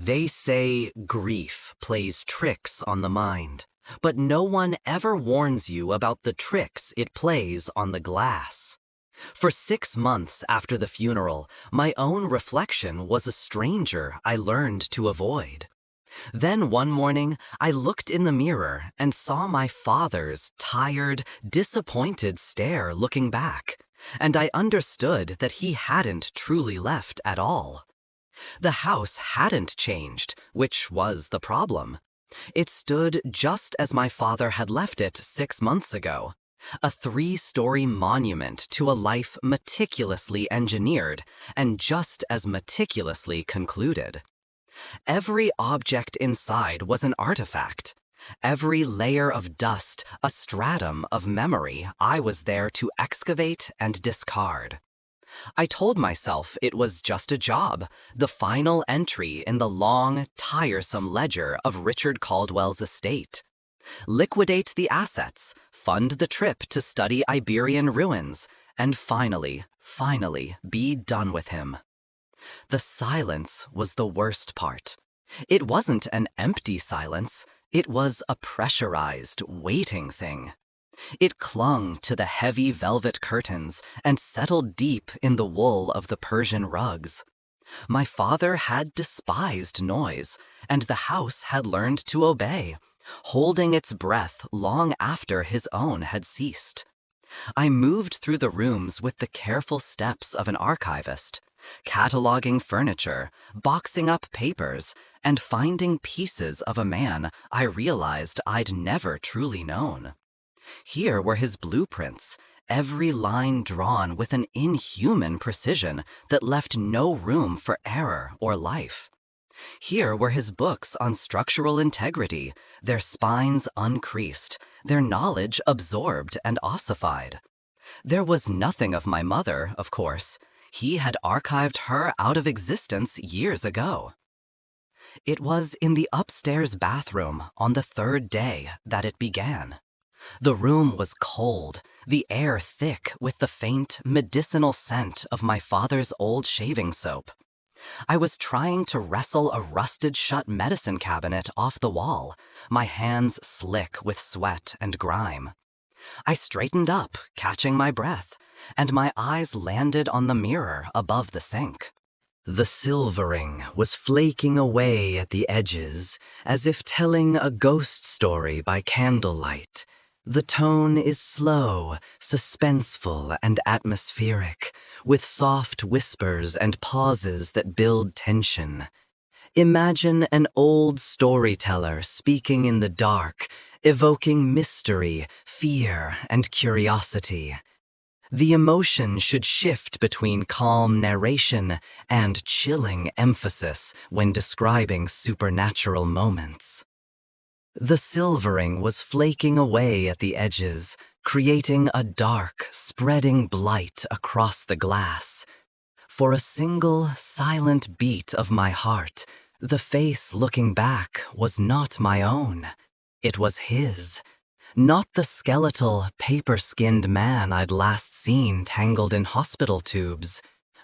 They say grief plays tricks on the mind, but no one ever warns you about the tricks it plays on the glass. For 6 months after the funeral, my own reflection was a stranger I learned to avoid. Then one morning, I looked in the mirror and saw my father's tired, disappointed stare looking back, and I understood that he hadn't truly left at all. The house hadn't changed, which was the problem. It stood just as my father had left it 6 months ago. A 3-story monument to a life meticulously engineered and just as meticulously concluded. Every object inside was an artifact. Every layer of dust, a stratum of memory I was there to excavate and discard. I told myself it was just a job, the final entry in the long, tiresome ledger of Richard Caldwell's estate. Liquidate the assets, fund the trip to study Iberian ruins, and finally be done with him. The silence was the worst part. It wasn't an empty silence, it was a pressurized, waiting thing. It clung to the heavy velvet curtains and settled deep in the wool of the Persian rugs. My father had despised noise, and the house had learned to obey, holding its breath long after his own had ceased. I moved through the rooms with the careful steps of an archivist, cataloging furniture, boxing up papers, and finding pieces of a man I realized I'd never truly known. Here were his blueprints, every line drawn with an inhuman precision that left no room for error or life. Here were his books on structural integrity, their spines uncreased, their knowledge absorbed and ossified. There was nothing of my mother, of course. He had archived her out of existence years ago. It was in the upstairs bathroom on the 3rd day that it began. The room was cold, the air thick with the faint, medicinal scent of my father's old shaving soap. I was trying to wrestle a rusted-shut medicine cabinet off the wall, my hands slick with sweat and grime. I straightened up, catching my breath, and my eyes landed on the mirror above the sink. The silvering was flaking away at the edges, as if telling a ghost story by candlelight. The tone is slow, suspenseful, and atmospheric, with soft whispers and pauses that build tension. Imagine an old storyteller speaking in the dark, evoking mystery, fear, and curiosity. The emotion should shift between calm narration and chilling emphasis when describing supernatural moments. The silvering was flaking away at the edges, creating a dark, spreading blight across the glass. For a single, silent beat of my heart, the face looking back was not my own. It was his. Not the skeletal, paper-skinned man I'd last seen tangled in hospital tubes,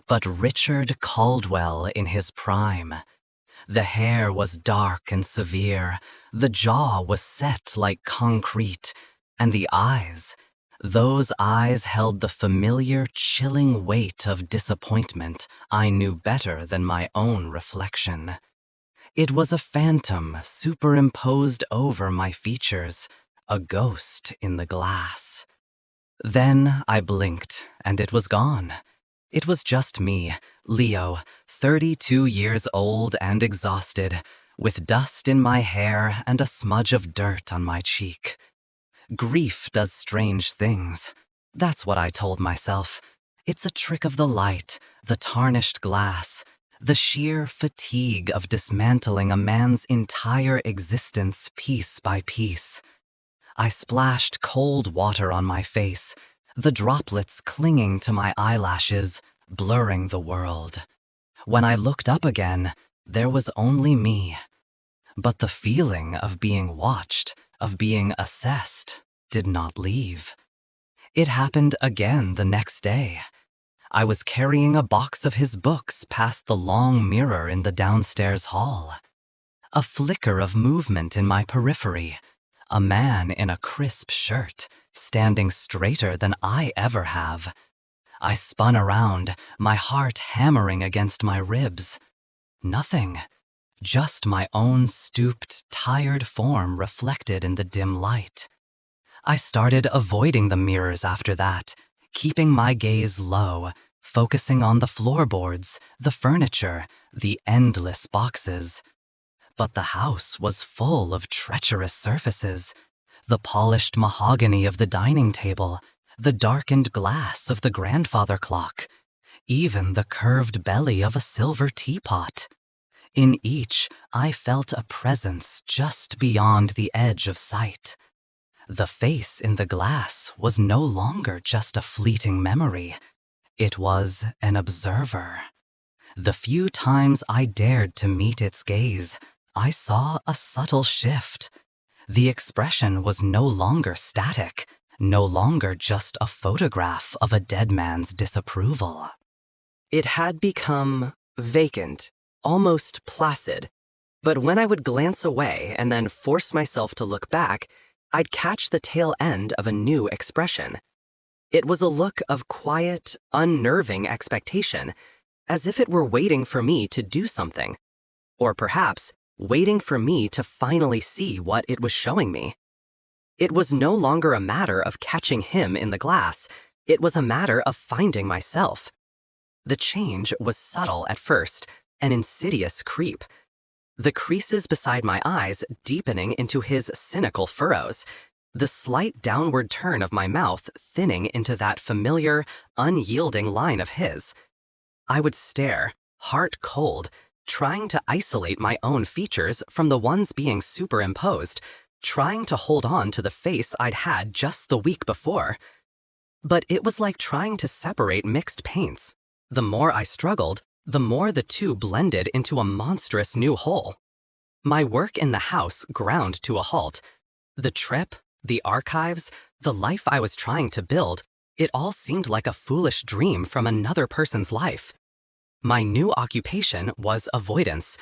but Richard Caldwell in his prime. The hair was dark and severe, the jaw was set like concrete, and the eyes, those eyes held the familiar, chilling weight of disappointment I knew better than my own reflection. It was a phantom superimposed over my features, a ghost in the glass. Then I blinked, and it was gone. It was just me, Leo, 32 years old and exhausted, with dust in my hair and a smudge of dirt on my cheek. Grief does strange things. That's what I told myself. It's a trick of the light, the tarnished glass, the sheer fatigue of dismantling a man's entire existence piece by piece. I splashed cold water on my face, the droplets clinging to my eyelashes, blurring the world. When I looked up again, there was only me. But the feeling of being watched, of being assessed, did not leave. It happened again the next day. I was carrying a box of his books past the long mirror in the downstairs hall. a flicker of movement in my periphery. A man in a crisp shirt, standing straighter than I ever have. I spun around, my heart hammering against my ribs. Nothing. Just my own stooped, tired form reflected in the dim light. I started avoiding the mirrors after that, keeping my gaze low, focusing on the floorboards, the furniture, the endless boxes. But the house was full of treacherous surfaces. The polished mahogany of the dining table, the darkened glass of the grandfather clock, even the curved belly of a silver teapot. In each, I felt a presence just beyond the edge of sight. The face in the glass was no longer just a fleeting memory. It was an observer. The few times I dared to meet its gaze, I saw a subtle shift. The expression was no longer static, no longer just a photograph of a dead man's disapproval. It had become vacant, almost placid. But when I would glance away and then force myself to look back, I'd catch the tail end of a new expression. It was a look of quiet, unnerving expectation, as if it were waiting for me to do something. Or perhaps, waiting for me to finally see what it was showing me. It was no longer a matter of catching him in the glass. It was a matter of finding myself. The change was subtle at first, an insidious creep. The creases beside my eyes deepening into his cynical furrows, the slight downward turn of my mouth thinning into that familiar, unyielding line of his. I would stare, heart cold, trying to isolate my own features from the ones being superimposed, trying to hold on to the face I'd had just the week before. But it was like trying to separate mixed paints. The more I struggled, the more the two blended into a monstrous new whole. My work in the house ground to a halt. The trip, the archives, the life I was trying to build, it all seemed like a foolish dream from another person's life. My new occupation was avoidance.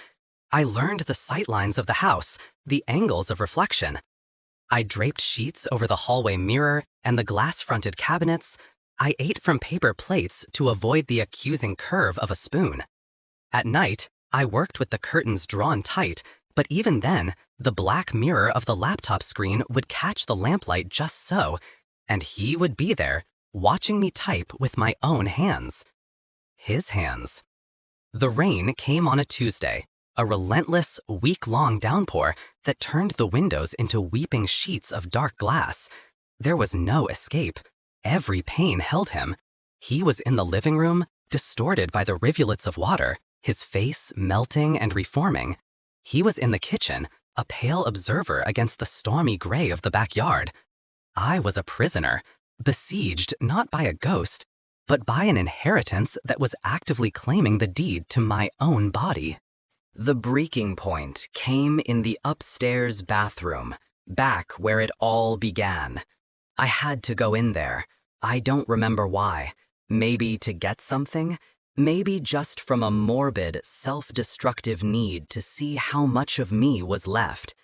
I learned the sightlines of the house, the angles of reflection. I draped sheets over the hallway mirror and the glass-fronted cabinets. I ate from paper plates to avoid the accusing curve of a spoon. At night, I worked with the curtains drawn tight, but even then, the black mirror of the laptop screen would catch the lamplight just so, and he would be there, watching me type with my own hands. His hands. The rain came on a Tuesday, a relentless, week-long downpour that turned the windows into weeping sheets of dark glass. There was no escape. Every pane held him. He was in the living room, distorted by the rivulets of water, his face melting and reforming. He was in the kitchen, a pale observer against the stormy gray of the backyard. I was a prisoner, besieged not by a ghost, but by an inheritance that was actively claiming the deed to my own body. The breaking point came in the upstairs bathroom, back where it all began. I had to go in there. I don't remember why. Maybe to get something? Maybe just from a morbid, self-destructive need to see how much of me was left.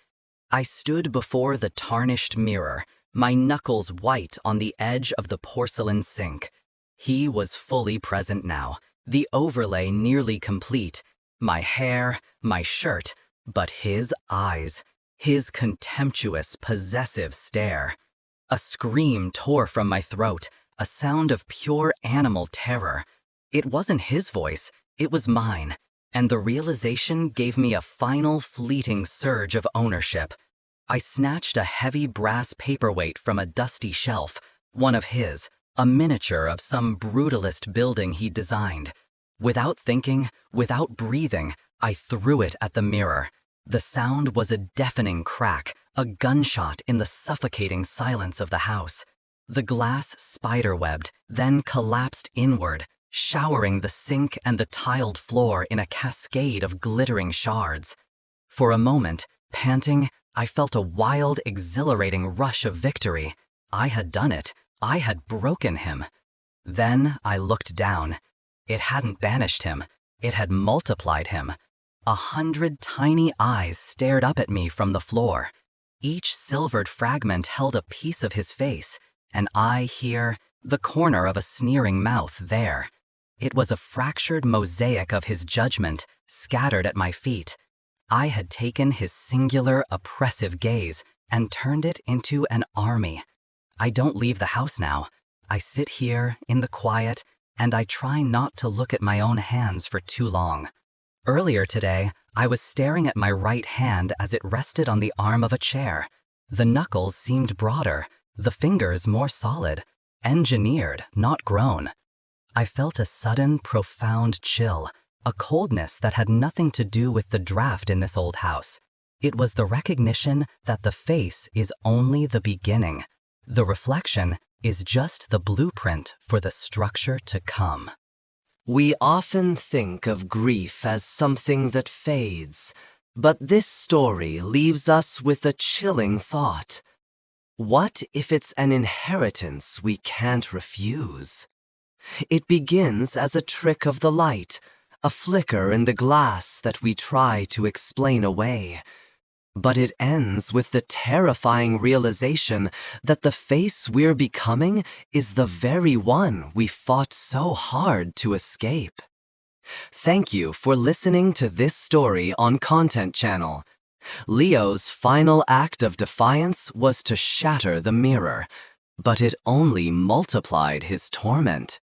I stood before the tarnished mirror, my knuckles white on the edge of the porcelain sink. He was fully present now, the overlay nearly complete. My hair, my shirt, but his eyes, his contemptuous, possessive stare. A scream tore from my throat, a sound of pure animal terror. It wasn't his voice, it was mine, and the realization gave me a final fleeting surge of ownership. I snatched a heavy brass paperweight from a dusty shelf, one of his, a miniature of some brutalist building he'd designed. Without thinking, without breathing, I threw it at the mirror. The sound was a deafening crack, a gunshot in the suffocating silence of the house. The glass spiderwebbed, then collapsed inward, showering the sink and the tiled floor in a cascade of glittering shards. For a moment, panting, I felt a wild, exhilarating rush of victory. I had done it. I had broken him. Then I looked down. It hadn't banished him. It had multiplied him. 100 tiny eyes stared up at me from the floor. Each silvered fragment held a piece of his face, an eye here, the corner of a sneering mouth there. It was a fractured mosaic of his judgment, scattered at my feet. I had taken his singular, oppressive gaze and turned it into an army. I don't leave the house now. I sit here, in the quiet, and I try not to look at my own hands for too long. Earlier today, I was staring at my right hand as it rested on the arm of a chair. The knuckles seemed broader, the fingers more solid, engineered, not grown. I felt a sudden, profound chill, a coldness that had nothing to do with the draft in this old house. It was the recognition that the face is only the beginning. The reflection is just the blueprint for the structure to come. We often think of grief as something that fades, but this story leaves us with a chilling thought. What if it's an inheritance we can't refuse? It begins as a trick of the light, a flicker in the glass that we try to explain away. But it ends with the terrifying realization that the face we're becoming is the very one we fought so hard to escape. Thank you for listening to this story on Content Channel. Leo's final act of defiance was to shatter the mirror, but it only multiplied his torment.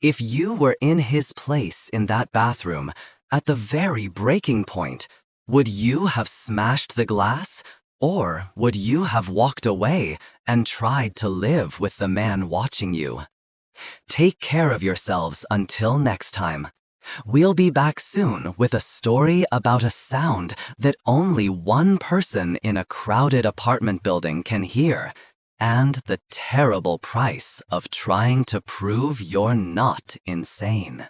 If you were in his place in that bathroom, at the very breaking point, would you have smashed the glass, or would you have walked away and tried to live with the man watching you? Take care of yourselves until next time. We'll be back soon with a story about a sound that only one person in a crowded apartment building can hear, and the terrible price of trying to prove you're not insane.